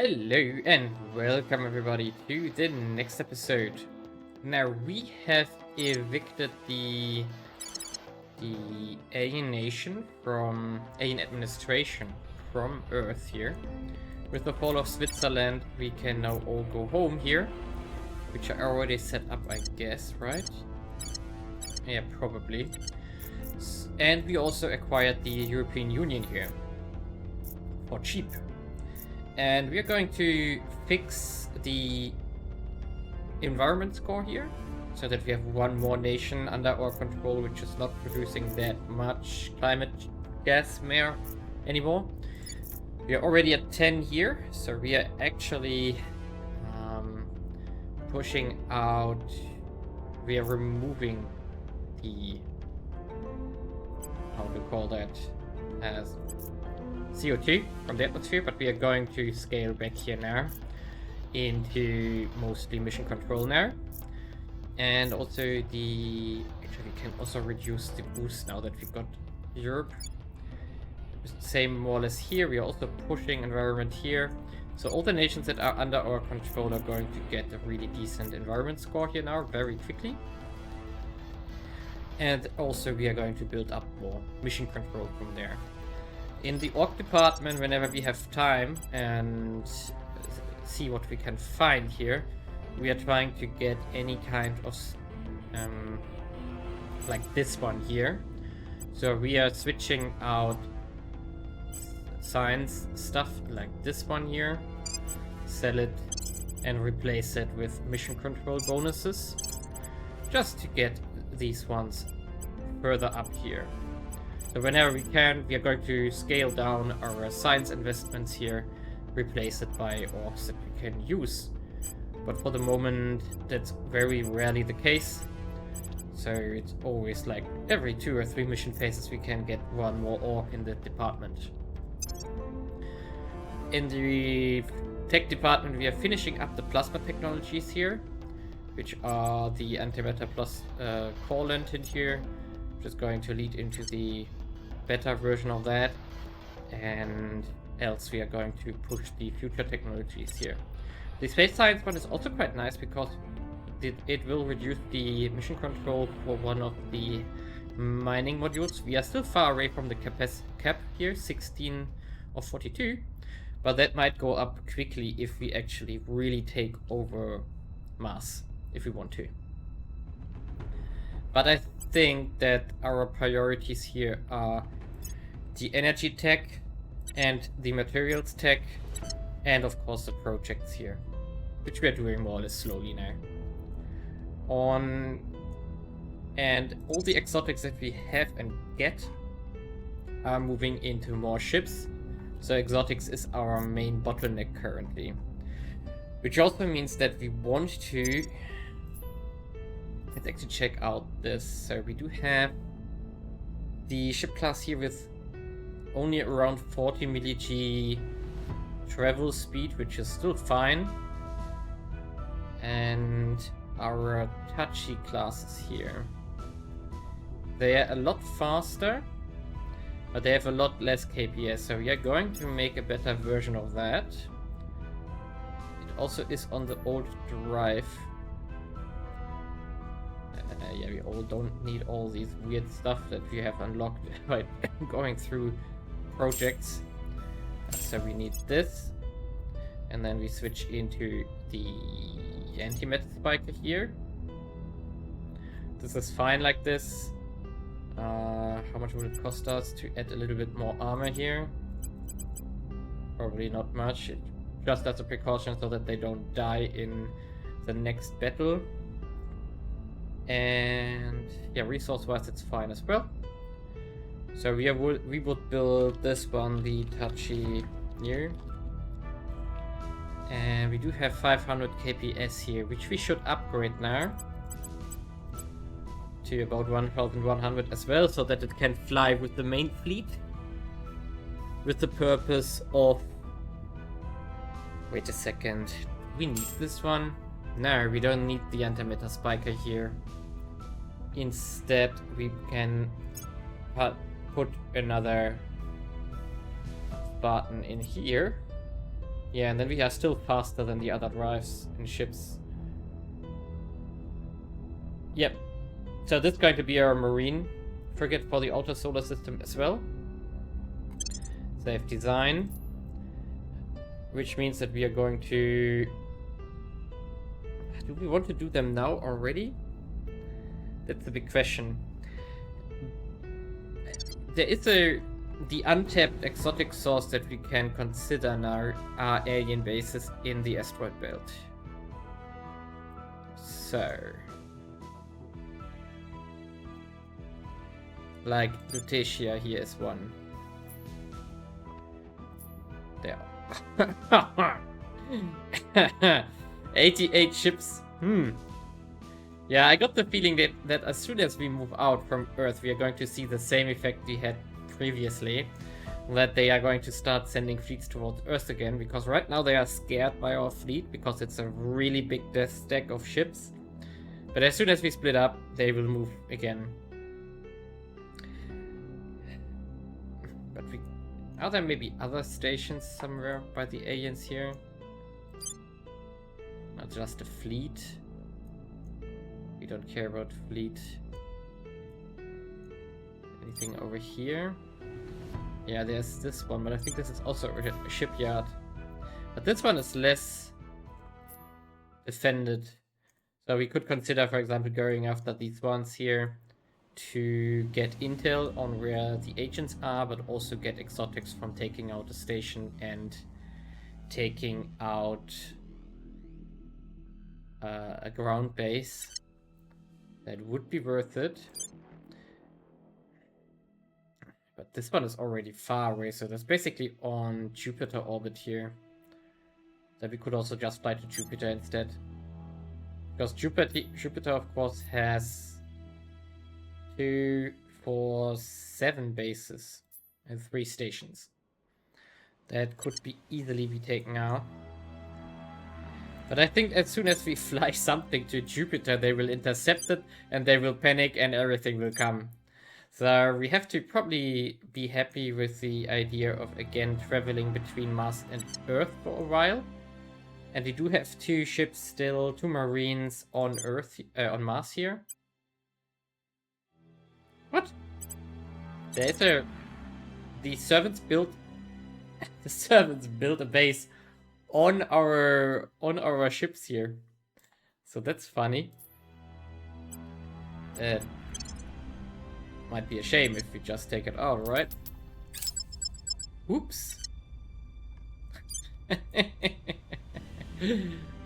Hello and welcome everybody to the next episode. Now we have evicted the alien nation from alien administration from Earth here. With the fall of Switzerland, we can now all go home here, which are already set up, I guess, right? Yeah, probably. And we also acquired the European Union here for cheap. And we are going to fix the environment score here, so that we have one more nation under our control which is not producing that much climate gas more anymore. We are already at 10 here, so we are actually pushing out, we are removing the, how to call that, as CO2 from the atmosphere, but we are going to scale back here now into mostly mission control now. And also actually we can also reduce the boost now that we got Europe. Same more or less here, we are also pushing environment here. So all the nations that are under our control are going to get a really decent environment score here now very quickly. And also we are going to build up more mission control from there. In the org department, whenever we have time and see what we can find here, we are trying to get any kind of like this one here. So we are switching out science stuff like this one here, sell it and replace it with mission control bonuses, just to get these ones further up here. So whenever we can, we are going to scale down our science investments here, replace it by orgs that we can use. But for the moment, that's very rarely the case. So it's always like every 2 or 3 mission phases we can get one more org in the department. In the tech department, we are finishing up the plasma technologies here, which are the antimatter plus core lantern here, which is going to lead into the beta version of that, and else we are going to push the future technologies here. The space science one is also quite nice because it will reduce the mission control for one of the mining modules. We are still far away from the cap here, 16 of 42, but that might go up quickly if we actually really take over Mars, if we want to. But I think that our priorities here are the energy tech and the materials tech, and of course the projects here, which we are doing more or less slowly now. And all the exotics that we have and get are moving into more ships. So exotics is our main bottleneck currently, which also means that we want to, let's actually check out this. So we do have the ship class here with only around 40 milli-G travel speed, which is still fine. And our touchy classes here, they are a lot faster, but they have a lot less KPS, so we are going to make a better version of that. It also is on the old drive. Yeah, we all don't need all these weird stuff that we have unlocked by going through projects. So we need this, and then we switch into the antimatter spiker here. This is fine like this. How much would it cost us to add a little bit more armor here? Probably not much. Just as a precaution so that they don't die in the next battle. And yeah, resource-wise it's fine as well. So we would build this one, the touchy here. And we do have 500 KPS here, which we should upgrade now to about 1100 as well, so that it can fly with the main fleet. With the purpose of... Wait a second. We need this one? No, we don't need the antimatter spiker here. Instead, we can put another button in here. Yeah, and then we are still faster than the other drives in ships. Yep. So this is going to be our marine frigate for the outer solar system as well. Save design. Which means that we are going to... Do we want to do them now already? That's the big question. There is the untapped exotic source that we can consider now are alien bases in the asteroid belt. So... like Lutetia here is one. There. 88 ships. Yeah, I got the feeling that as soon as we move out from Earth, we are going to see the same effect we had previously. That they are going to start sending fleets towards Earth again, because right now they are scared by our fleet, because it's a really big death stack of ships. But as soon as we split up, they will move again. But are there maybe other stations somewhere by the aliens here? Not just a fleet. We don't care about fleet. Anything over here? Yeah, there's this one, but I think this is also a shipyard. But this one is less defended. So we could consider, for example, going after these ones here to get intel on where the agents are, but also get exotics from taking out the station and taking out a ground base. That would be worth it. But this one is already far away, so that's basically on Jupiter orbit here. That we could also just fly to Jupiter instead. Because Jupiter of course has 2, 4, 7 bases and 3 stations. That could be easily be taken out. But I think as soon as we fly something to Jupiter, they will intercept it and they will panic and everything will come. So we have to probably be happy with the idea of again traveling between Mars and Earth for a while. And we do have 2 ships still, 2 marines on Earth, on Mars here. What? There's the servants built a base on our ships here. So that's funny. Might be a shame if we just take it out, right? Oops.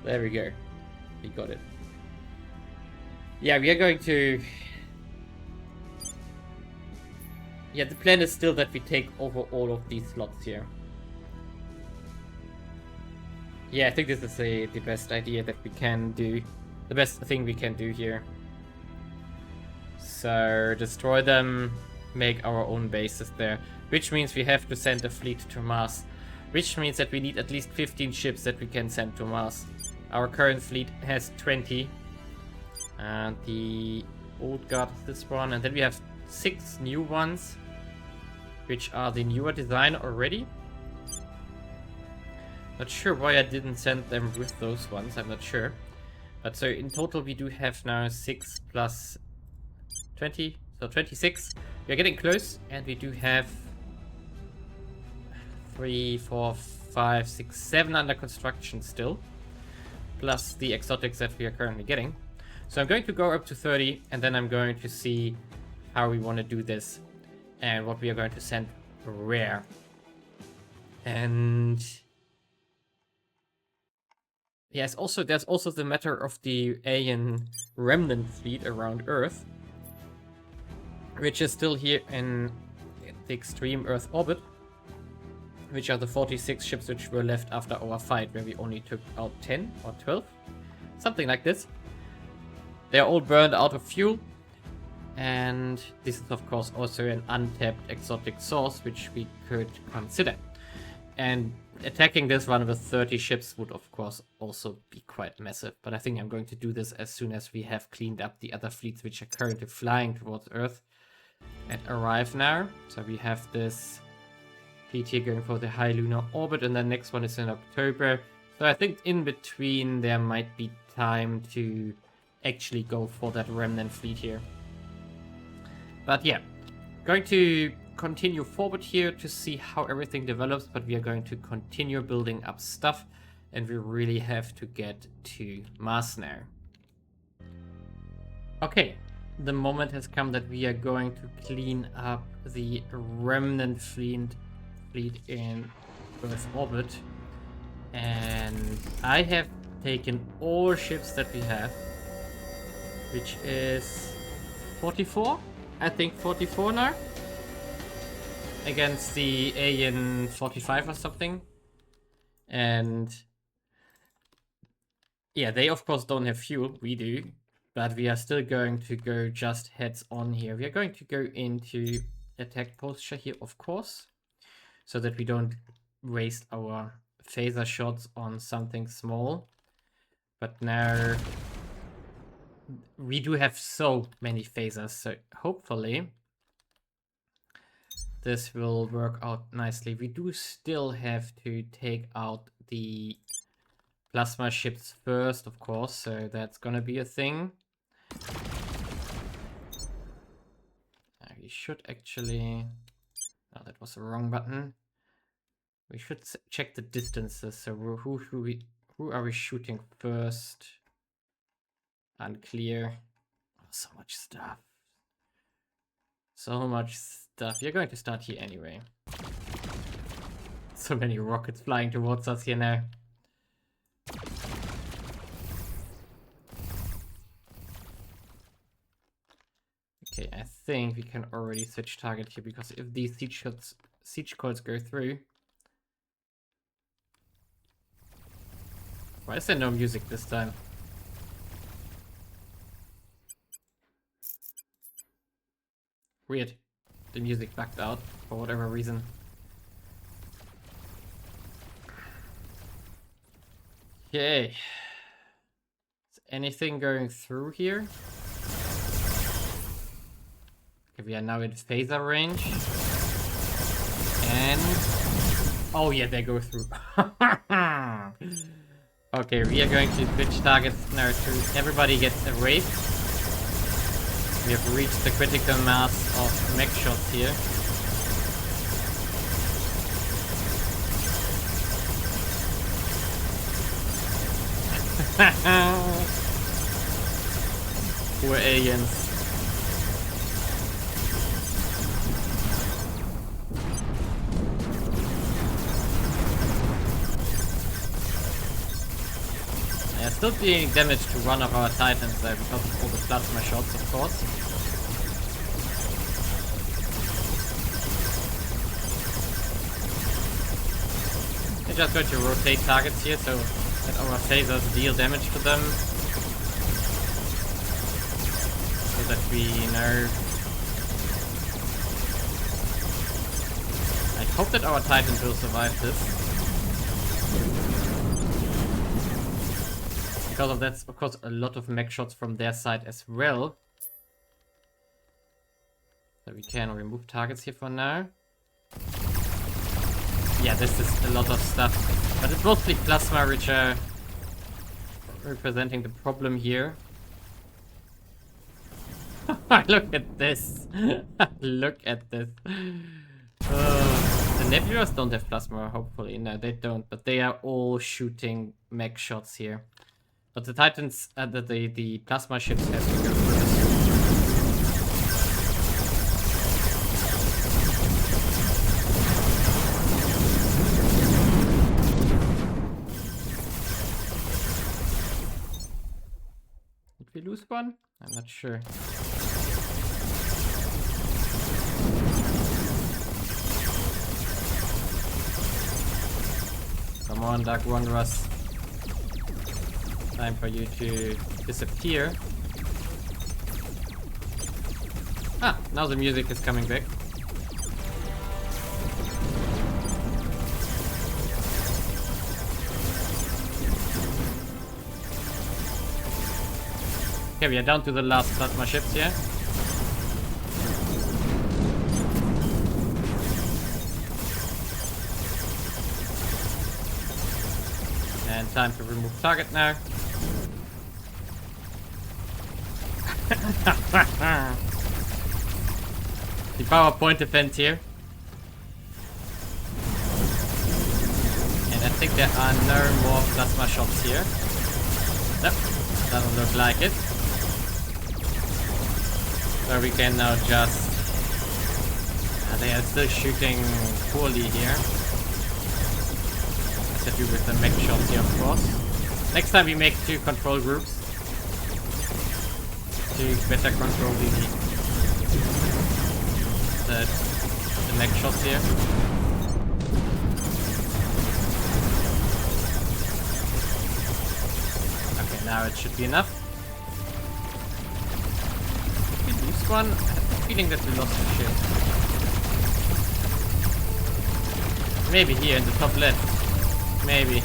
There we go. We got it. Yeah, we are going to... Yeah, the plan is still that we take over all of these slots here. Yeah, I think this is the best idea that we can do. The best thing we can do here. So, destroy them, make our own bases there. Which means we have to send a fleet to Mars. Which means that we need at least 15 ships that we can send to Mars. Our current fleet has 20. And the old guard is this one. And then we have 6 new ones. Which are the newer design already. Not sure why I didn't send them with those ones, I'm not sure. But so in total we do have now 6 plus 20, so 26. We are getting close, and we do have 3, 4, 5, 6, 7 under construction still. Plus the exotics that we are currently getting. So I'm going to go up to 30, and then I'm going to see how we want to do this. And what we are going to send where. And... yes, also there's also the matter of the alien remnant fleet around Earth, which is still here in the extreme Earth orbit, which are the 46 ships which were left after our fight, where we only took out 10 or 12, something like this. They're all burned out of fuel, and this is of course also an untapped exotic source which we could consider. And attacking this one with 30 ships would of course also be quite massive, but I think I'm going to do this as soon as we have cleaned up the other fleets which are currently flying towards Earth and arrive now. So we have this fleet here going for the high lunar orbit, and the next one is in October. So I think in between there might be time to actually go for that remnant fleet here. But yeah, going to continue forward here to see how everything develops, but we are going to continue building up stuff, and we really have to get to Mars now. Okay, the moment has come that we are going to clean up the remnant fleet in Earth orbit. And I have taken all ships that we have, which is 44? I think 44 now? Against the alien 45 or something. And yeah, they of course don't have fuel, we do. But we are still going to go just heads on here. We are going to go into attack posture here, of course, so that we don't waste our phaser shots on something small. But now we do have so many phasers, so hopefully this will work out nicely. We do still have to take out the plasma ships first, of course, so that's gonna be a thing. We should actually... Oh, that was the wrong button. We should check the distances. So who are we shooting first? Unclear. Oh, so much stuff. So much stuff. You're going to start here anyway. So many rockets flying towards us here now. Okay, I think we can already switch target here, because if these siege coils go through... Why is there no music this time? Weird. The music backed out for whatever reason. Okay. Is anything going through here? Okay, we are now in phaser range. And... oh yeah, they go through. Okay, we are going to switch targets now to everybody gets erased. We have reached the critical mass of mech shots here. Poor aliens. Yeah, still doing damage to one of our titans there because of all the plasma shots, of course. We're just going to rotate targets here so that our phasers deal damage to them. So that we know. I hope that our titans will survive this. Because of that, of course, a lot of mech shots from their side as well. So we can remove targets here for now. Yeah, this is a lot of stuff. But it's mostly plasma which are representing the problem here. Look at this. Look at this. The Nebulas don't have plasma, hopefully. No, they don't. But they are all shooting mech shots here. But the Titans, the plasma ships have to go first. Did we lose one? I'm not sure. Come on, Dark Wanderers. Time for you to disappear. Ah, now the music is coming back. Okay, we are down to the last plasma ships here. And time to remove target now. The PowerPoint event here. And I think there are no more plasma shots here. Nope, doesn't look like it. So we can now just... they are still shooting poorly here. Has to do with the mech shots here, of course. Next time we make 2 control groups to better control the mech shots here. Okay, now it should be enough. Did we lose one? I have the feeling that we lost the ship. Maybe here in the top left. Maybe.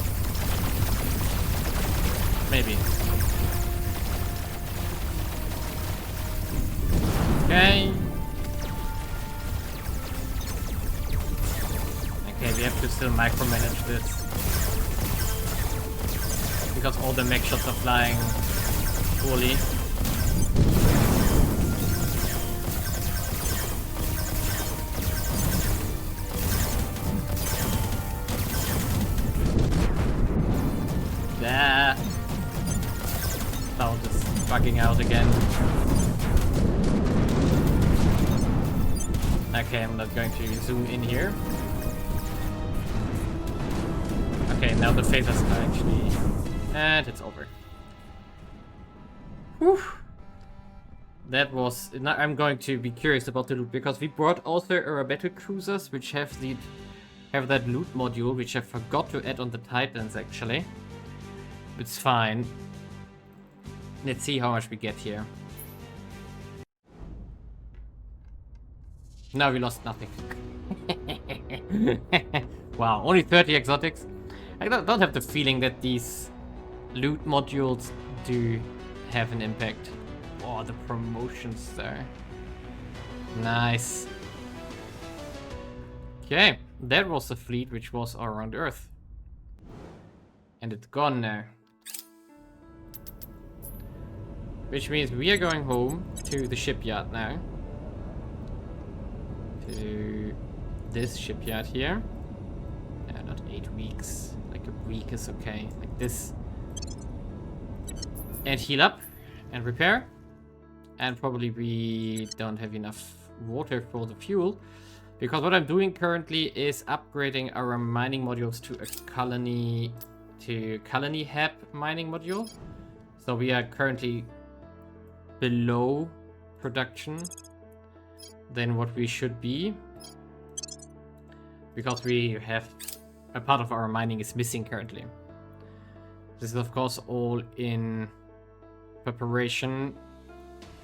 Maybe. Okay. Okay, we have to still micromanage this. Because all the mech shots are flying poorly. Sound is bugging out again. Okay, I'm not going to zoom in here. Okay, now the phasers are actually... And it's over. Whew. That was... Now I'm going to be curious about the loot, because we brought also our battle cruisers, which have that loot module, which I forgot to add on the Titans, actually. It's fine. Let's see how much we get here. Now we lost nothing. Wow, only 30 exotics. I don't have the feeling that these loot modules do have an impact. Oh, the promotions there. Nice. Okay, that was the fleet which was around Earth. And it's gone now. Which means we are going home to the shipyard now. To this shipyard here. Not 8 weeks. Like a week is okay. Like this. And heal up. And repair. And probably we don't have enough water for the fuel. Because what I'm doing currently is upgrading our mining modules to a colony... to colony hab mining module. So we are currently below production than what we should be, because we have a part of our mining is missing currently. This is of course all in preparation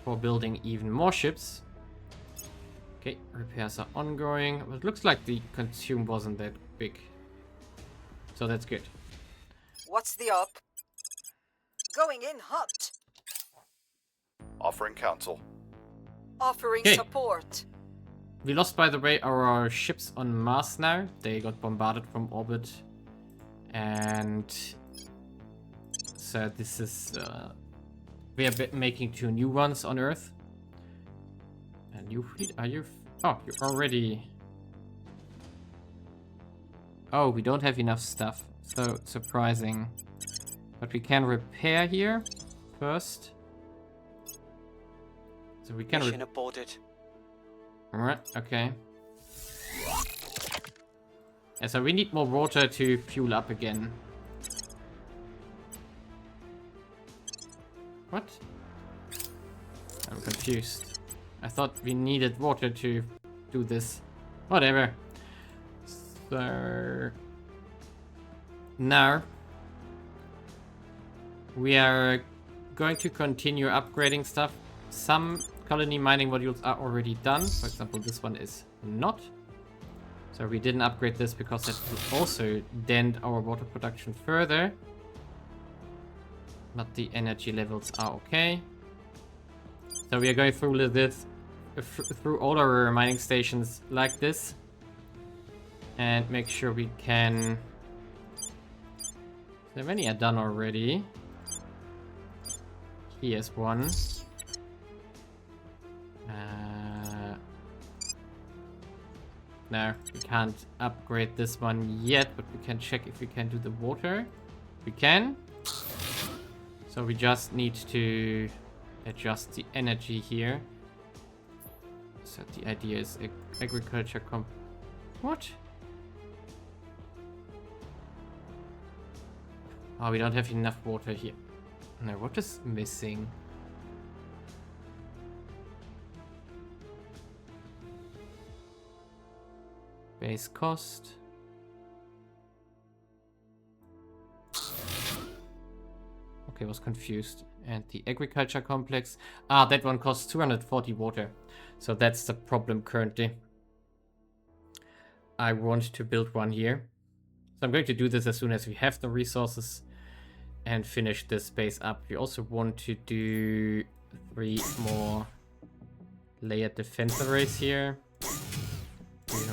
for building even more ships. Okay, repairs are ongoing, but it looks like the consume wasn't that big, so that's good. What's the up? Going in hot. Offering counsel. Offering Okay. support. We lost, by the way, our ships on Mars now. They got bombarded from orbit. And so this is... we are making 2 new ones on Earth. A new fleet? Are you... Oh, you're already... Oh, we don't have enough stuff. So surprising. But we can repair here first. So we can... Mission aborted. Alright, okay. Yeah, so we need more water to fuel up again. What? I'm confused. I thought we needed water to do this. Whatever. So... Now... we are going to continue upgrading stuff. Some colony mining modules are already done. For example, this one is not. So we didn't upgrade this because that will also dent our water production further. But the energy levels are okay. So we are going through this, through all our mining stations like this. And make sure we can So many are done already. Here's one. No, we can't upgrade this one yet, but we can check if we can do the water. We can. So we just need to adjust the energy here. So the idea is agriculture What? Oh, we don't have enough water here. No, what is missing? Base cost. Okay, was confused. And the agriculture complex. Ah, that one costs 240 water. So that's the problem currently. I want to build one here. So I'm going to do this as soon as we have the resources and finish this base up. We also want to do 3 more layered defense arrays here.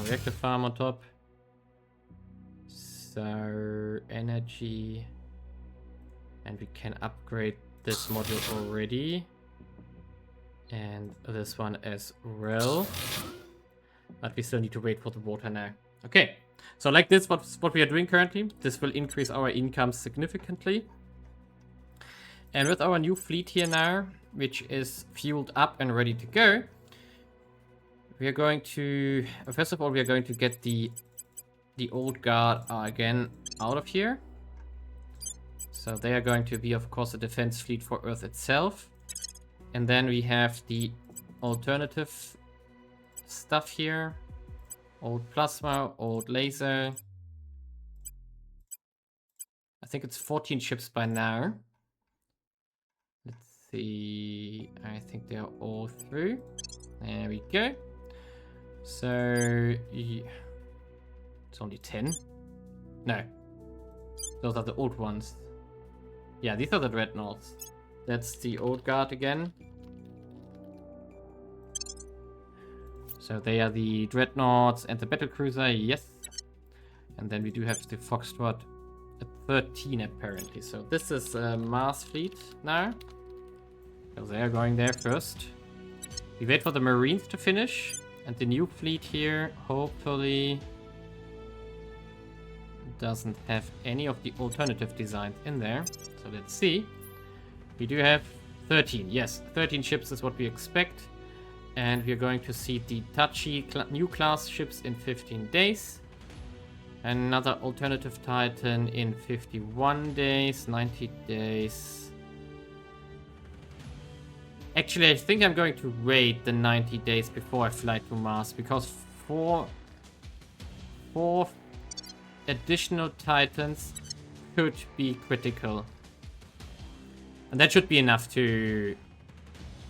Reactor farm on top. So energy. And we can upgrade this module already. And this one as well. But we still need to wait for the water now. Okay. So like this, what we are doing currently, this will increase our income significantly. And with our new fleet here now, which is fueled up and ready to go, we are going to, first of all, we are going to get the old guard again out of here. So they are going to be, of course, a defense fleet for Earth itself. And then we have the alternative stuff here. Old plasma, old laser. I think it's 14 ships by now. Let's see. I think they are all through. There we go. So it's only 10. No, those are the old ones. Yeah, these are the dreadnoughts. That's the old guard again. So they are the dreadnoughts and the battlecruiser, yes. And then we do have the Foxtrot at 13 apparently. So this is a Mars fleet now. So they are going there first. We wait for the Marines to finish. And the new fleet here, hopefully, doesn't have any of the alternative designs in there. So let's see. We do have 13. Yes, 13 ships is what we expect. And we're going to see the Tachi new class ships in 15 days. Another alternative Titan in 51 days, 90 days. Actually, I think I'm going to wait the 90 days before I fly to Mars, because four additional Titans could be critical. And that should be enough to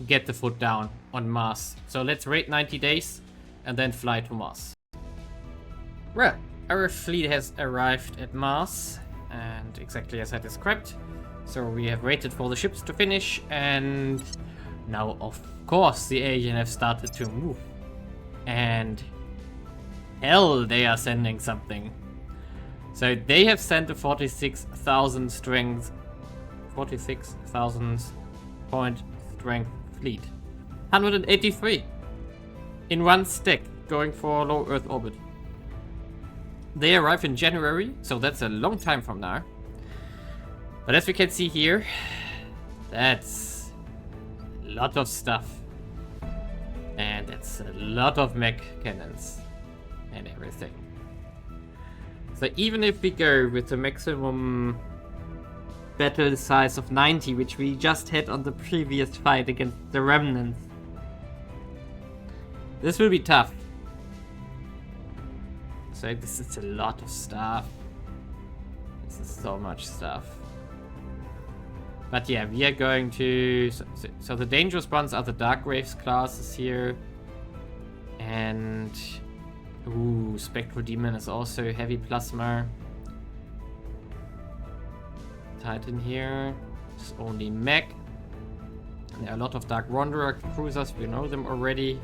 get the foot down on Mars. So let's wait 90 days and then fly to Mars. Well, our fleet has arrived at Mars, and exactly as I described. So we have waited for the ships to finish, and now of course the aliens have started to move. And hell, they are sending something. So they have sent a 46,000 strength, 46,000 point strength fleet. 183 in one stack, going for low Earth orbit. They arrive in January, so that's a long time from now. But as we can see here, that's a lot of stuff. And that's a lot of mech cannons and everything. So even if we go with the maximum battle size of 90, which we just had on the previous fight against the Remnants, this will be tough. So this is a lot of stuff. This is so much stuff. But yeah, we are going to... So the dangerous ones are the Dark Waves classes here. And... Ooh, Spectral Demon is also heavy plasma. Titan here. It's only mech. There are a lot of Dark Wanderer cruisers. We know them already.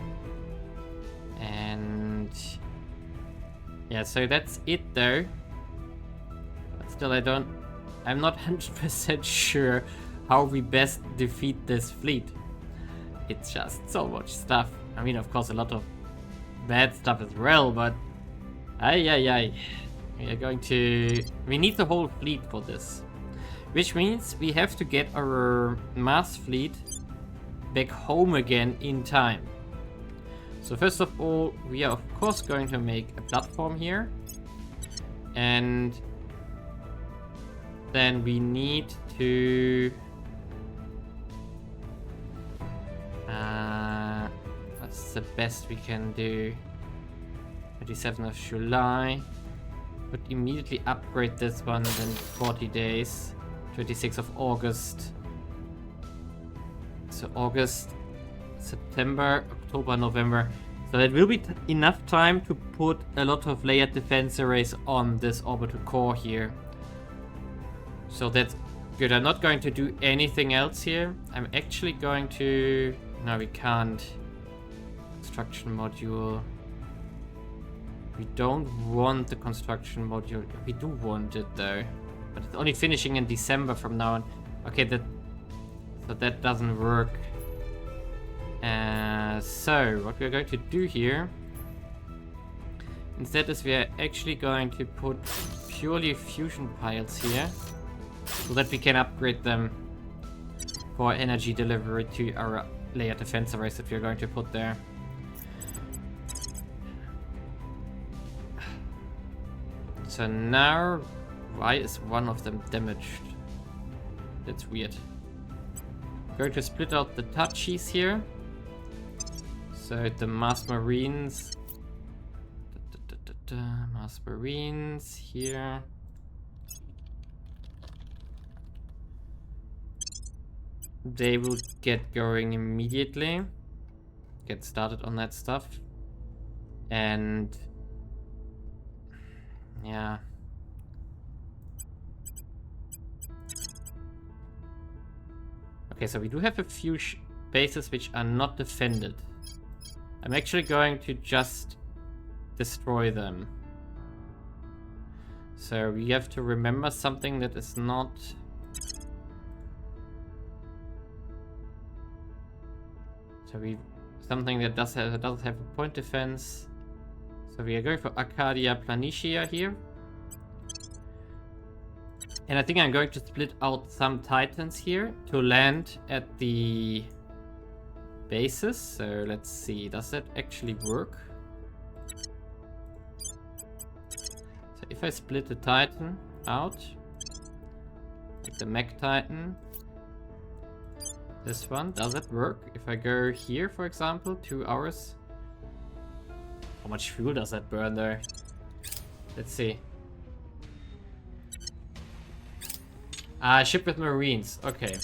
And... Yeah, so that's it though. But still, I I'm not 100% sure how we best defeat this fleet. It's just so much stuff. I mean, of course, a lot of bad stuff as well, but ay. We are going to... We need the whole fleet for this. Which means we have to get our Mars fleet back home again in time. So first of all, we are of course going to make a platform here. And then we need to... what's the best we can do? 27th of July. Would immediately upgrade this one in 40 days. 26th of August. So August, September, October, November. So that will be enough time to put a lot of layered defense arrays on this orbital core here. So that's good. I'm not going to do anything else here. I'm actually going to... No, we can't. Construction module. We don't want the construction module. We do want it though. But it's only finishing in December from now on. Okay, so that doesn't work. So what we're going to do here instead is we are actually going to put purely fusion piles here so that we can upgrade them for energy delivery to our layer defense arrays that we're going to put there. So now, why is one of them damaged? That's weird. I'm going to split out the touchies here. So the Mars Marines. Mars Marines here. They will get going immediately. Get started on that stuff. And yeah. Okay, so we do have a few bases which are not defended. I'm actually going to just destroy them. So we have to remember something that is not... So something that does have a point defense. So we are going for Arcadia Planitia here. And I think I'm going to split out some Titans here to land at the bases. So let's see, does that actually work? So if I split the Titan out, like the Mech Titan, this one, does it work? If I go here, for example, 2 hours. How much fuel does that burn there? Let's see. Ship with Marines. Okay.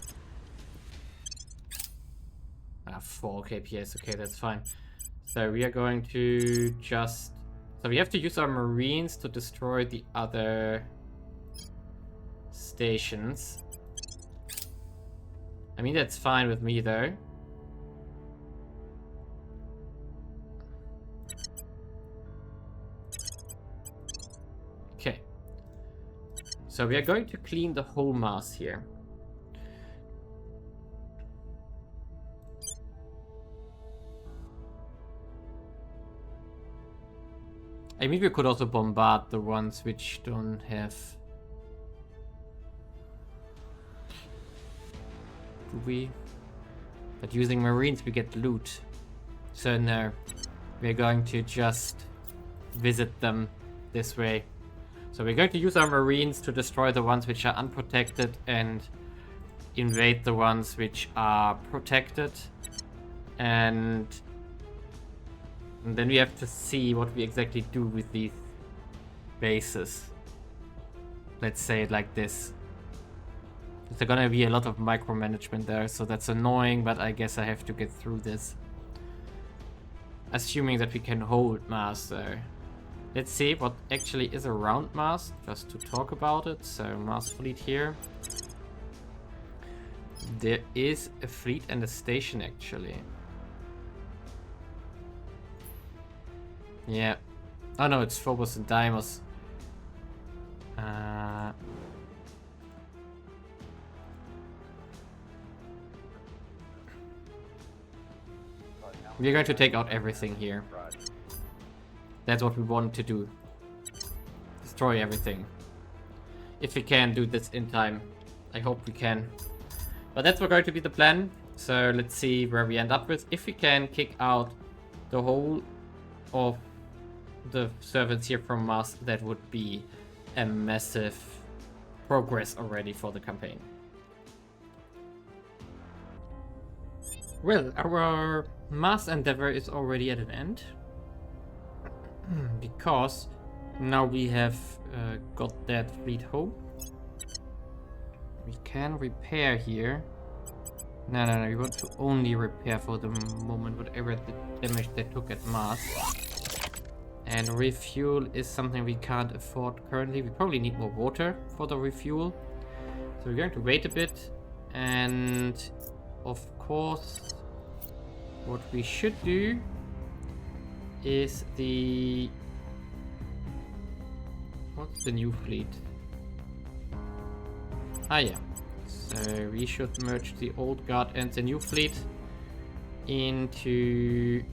4 KPS. Okay, that's fine. So we are going to just... So we have to use our Marines to destroy the other stations. I mean, that's fine with me, though. Okay. So we are going to clean the whole Mars here. I mean, we could also bombard the ones which don't have... Do we? But using Marines we get loot. So no, we're going to just visit them this way. So we're going to use our Marines to destroy the ones which are unprotected and invade the ones which are protected. And then we have to see what we exactly do with these bases. Let's say it like this. There's gonna be a lot of micromanagement there, so that's annoying, but I guess I have to get through this. Assuming that we can hold Mars though. Let's see what actually is around Mars, just to talk about it. So Mars fleet here. There is a fleet and a station actually. Yeah. Oh no, it's Phobos and Deimos. We're going to take out everything here. That's what we want to do. Destroy everything. If we can do this in time. I hope we can. But that's going to be the plan. So let's see where we end up with. If we can kick out the whole of the servants here from Mars, that would be a massive progress already for the campaign. Well, our Mars endeavor is already at an end. Because now we have got that fleet home. We can repair here. No, we want to only repair for the moment whatever the damage they took at Mars. And refuel is something we can't afford currently. We probably need more water for the refuel. So we're going to wait a bit. And of course, what we should do is the... What's the new fleet? Ah yeah. So we should merge the old guard and the new fleet into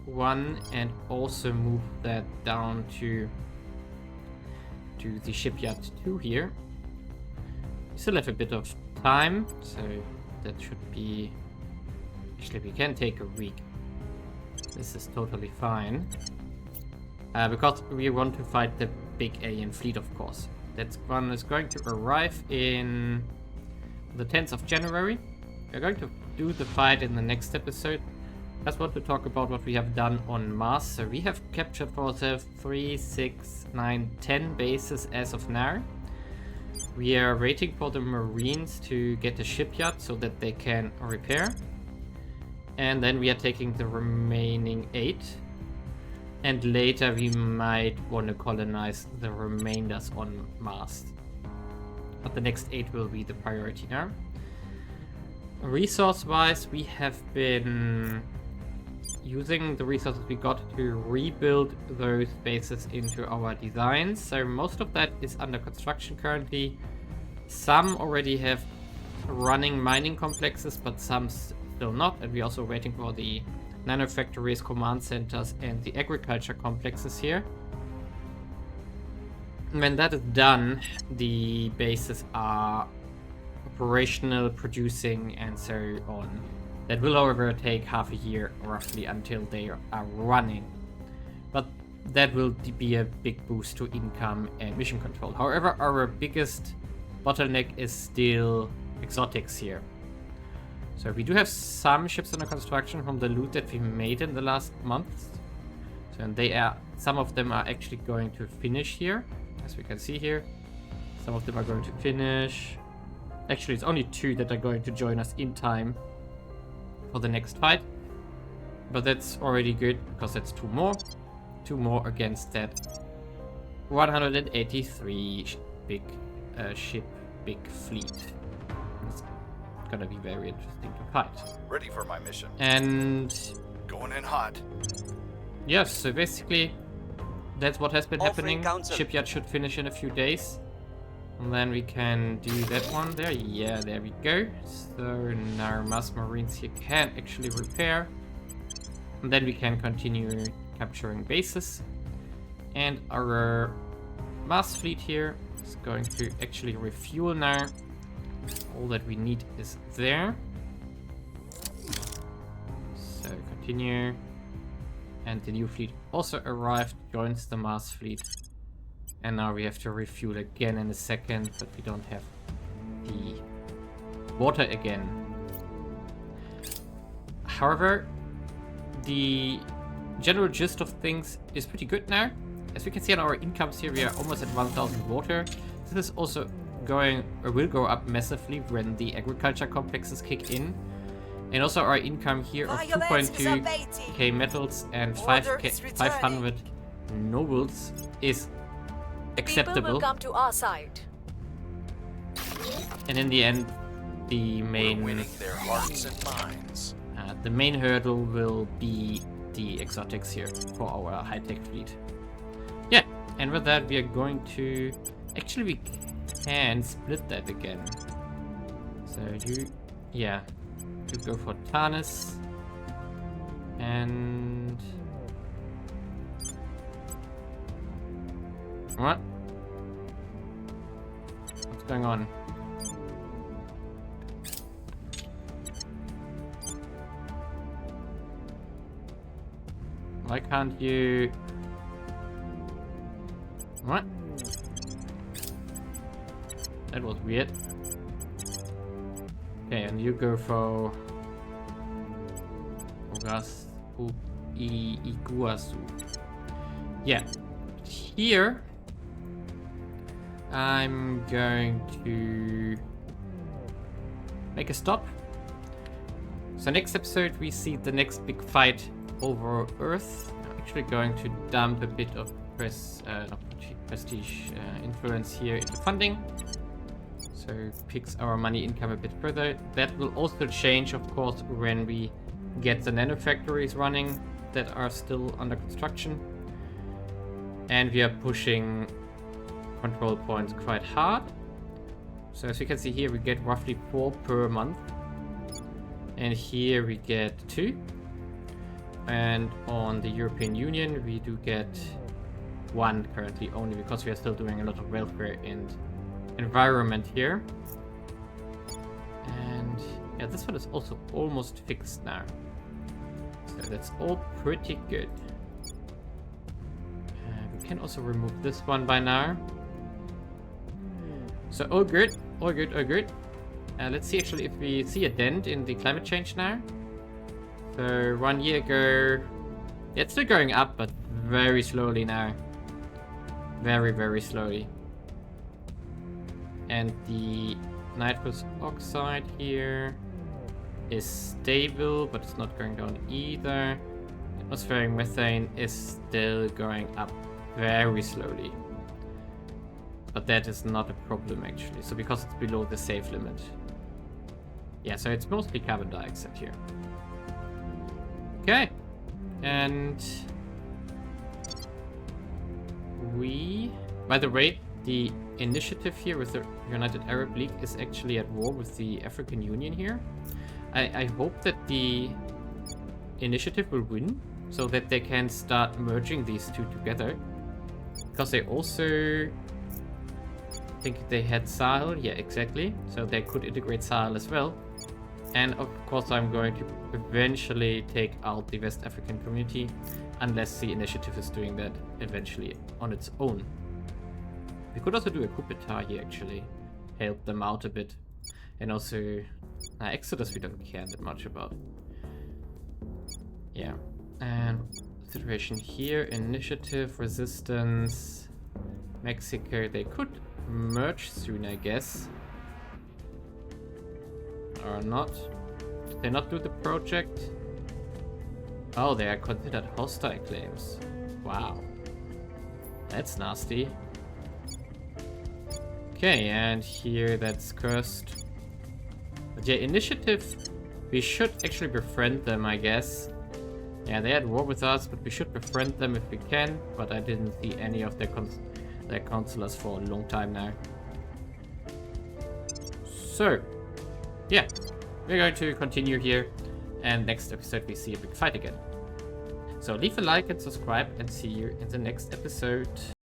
one and also move that down to the shipyard 2 here. We still have a bit of time, so that should be... Actually, we can take a week. This is totally fine. Because we want to fight the big alien fleet, of course. That one is going to arrive in the 10th of January. We're going to do the fight in the next episode. I just want to talk about what we have done on Mars. So we have captured for ourselves 3, 6, 9, 10 bases as of now. We are waiting for the Marines to get a shipyard so that they can repair. And then we are taking the remaining 8. And later we might want to colonize the remainders on Mars. But the next 8 will be the priority now. Resource-wise, we have been using the resources we got to rebuild those bases into our designs. So most of that is under construction currently. Some already have running mining complexes, but some still not. And we're also waiting for the nanofactories, command centers, and the agriculture complexes here. When that is done, the bases are operational, producing, and so on. That will, however, take half a year roughly until they are running. But that will be a big boost to income and mission control. However, our biggest bottleneck is still exotics here. So we do have some ships under construction from the loot that we made in the last months. So and some of them are actually going to finish here, as we can see here. Some of them are going to finish. Actually, it's only 2 that are going to join us in time for the next fight. But that's already good, because that's 2 more. 2 more against that 183 big fleet. It's gonna be very interesting to fight. Ready for my mission. And going in hot. Yes, so basically that's what has been Offering happening. counsel. Shipyard should finish in a few days. And then we can do that one there. Yeah, there we go. So now Mars Marines here can actually repair. And then we can continue capturing bases. And our Mars fleet here is going to actually refuel now. All that we need is there. So continue. And the new fleet also arrived, joins the Mars fleet. And now we have to refuel again in a second, but we don't have the water again. However, the general gist of things is pretty good now. As we can see on our incomes here, we are almost at 1000 water. This is also will go up massively when the agriculture complexes kick in. And also our income here of 2.2k metals and 500 nobles is acceptable. People will come to our side. And in the end, the main We're winning their hearts and minds. the main hurdle will be the exotics here for our high-tech fleet. Yeah, and with that we are going to... Actually, we can split that again. So you go for Tarnis. And... What? What's going on? Why can't you... What? That was weird. Okay, and you go for... Iguazu. Yeah. Here... I'm going to... make a stop. So next episode we see the next big fight over Earth. I'm actually going to dump a bit of prestige influence here into funding. So picks our money income a bit further. That will also change, of course, when we get the nanofactories running that are still under construction. And we are pushing control points quite hard. So as you can see here, we get roughly 4 per month. And here we get 2. And on the European Union, we do get 1 currently, only because we are still doing a lot of welfare and environment here. And yeah, this one is also almost fixed now. So that's all pretty good. We can also remove this one by now. So all good, all good, all good. Let's see actually if we see a dent in the climate change now. So 1 year ago, yeah, it's still going up, but very slowly now. Very, very slowly. And the nitrous oxide here is stable, but it's not going down either. Atmospheric methane is still going up very slowly. But that is not a problem actually, so because it's below the safe limit. Yeah, so it's mostly carbon dioxide here. Okay, and we... By the way, the initiative here with the United Arab League is actually at war with the African Union here. I hope that the initiative will win, so that they can start merging these two together. Because they also... I think they had Sahel, yeah, exactly. So they could integrate Sahel as well. And of course I'm going to eventually take out the West African community, unless the initiative is doing that eventually on its own. We could also do a coup d'etat here actually, help them out a bit. And also, Exodus we don't care that much about. Yeah, and situation here, initiative, resistance, Mexico, they could merge soon, I guess. Or not. Did they not do the project? Oh, they are considered hostile claims. Wow. That's nasty. Okay, and here that's cursed. But yeah, initiative, we should actually befriend them, I guess. Yeah, they had war with us, but we should befriend them if we can. But I didn't see any of their counselors for a long time now. So, yeah, we're going to continue here, and next episode we see a big fight again. So leave a like and subscribe, and see you in the next episode.